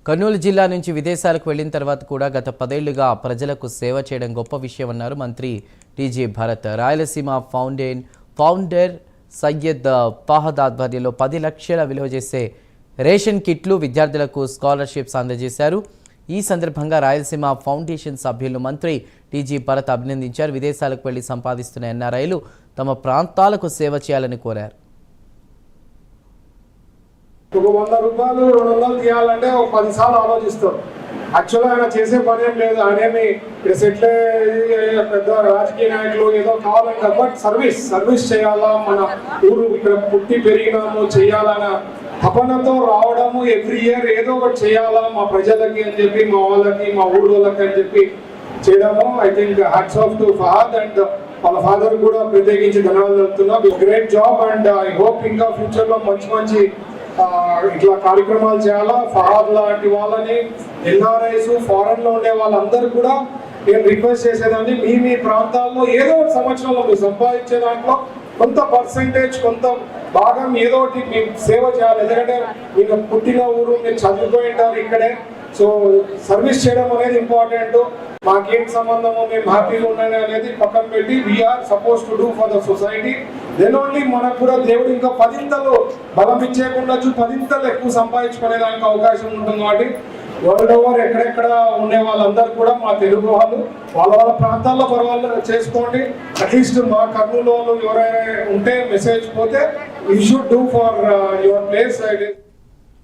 కర్నూలు జిల్లా నుంచి విదేశాలకు వెళ్లిన తర్వాత కూడా గత 10 ఏళ్లుగా ప్రజలకు సేవ చేయడం గొప్ప విషయమన్నారు మంత్రి టీజీ భరత్. రాయలసీమ ఫౌండర్ సయ్యద్ ఫహద్ ఆధ్వర్యంలో 10 లక్షల విలువ చేసే రేషన్ కిట్లు విద్యార్థులకు స్కాలర్షిప్స్ అందజేశారు. ఈ సందర్భంగా రాయలసీమ ఫౌండేషన్ సభ్యులను మంత్రి టీజీ భరత్ అభినందించారు. విదేశాలకు వెళ్లి సంపాదిస్తున్న ఎన్ఆర్ఐలు తమ ప్రాంతాలకు సేవ చేయాలని కోరారు. ఒక 100 రూపాయలు 200 తీయాలంటే ఒక 10 సార్లు ఆలోచిస్తాం. యాక్చువల్గా ఆయన చేసే పని ఏం లేదు, ఆయనేమి ఇక్కడ సెటిల్ పెద్ద రాజకీయ నాయకులు ఏదో కావాలంటే, బట్ సర్వీస్ చేయాలా, మన ఊరు ఇక్కడ పుట్టి పెరిగినాము చేయాలన్న తపనతో రావడము, ఎవ్రీ ఇయర్ ఏదో ఒకటి చేయాలా మా ప్రజలకి అని చెప్పి, మా వాళ్ళకి, మా ఊరు వాళ్ళకి అని చెప్పి చేయడము. I think hats off to Fahad and వాళ్ళ ఫాదర్ కూడా ప్రత్యేకించి ధన్యవాదాలు చెప్తున్నా. Great job and I hope ఇంకా ఫ్యూచర్ లో మంచి ఇట్లా కార్యక్రమాలు చేయాలా. ఫహద్ లాంటి వాళ్ళని, ఎన్ఆర్ఐస్, ఫారెన్ లో ఉండే వాళ్ళందరూ కూడా నేను రిక్వెస్ట్ చేసేదాన్ని, మీ ప్రాంతాల్లో ఏదో ఒక సంవత్సరంలో మీరు సంపాదించే దాంట్లో కొంత పర్సెంటేజ్, కొంత భాగం ఏదో ఒకటి మీరు సేవ చేయాలి. ఎందుకంటే మీరు పుట్టిన ఊరు, మీరు చదువుకొని ఉంటారు ఇక్కడే. సో సర్వీస్ చేయడం అనేది ఇంపార్టెంట్. మాకేం సంబంధము, మేము హ్యాపీగా ఉండాలి అనేది పక్కన పెట్టి we are suppose to do for the society. Then only మనకు కూడా దేవుడు ఇంకా 10 బలం ఇచ్చేకుండొచ్చు, 10 ఎక్కువ సంపాదించుకునేదానికి అవకాశం ఉంటుంది. కాబట్టి వరల్డ్ ఓవర్ ఎక్కడెక్కడ ఉండే వాళ్ళందరూ కూడా మా తెలుగు వాళ్ళు వాళ్ళ ప్రాంతాల్లో పర్వాలేదు చేసుకోండి. అట్లీస్ట్ మా కర్నూలు వాళ్ళు ఎవరైనా ఉంటే మెసేజ్ పోతే you should do for your place.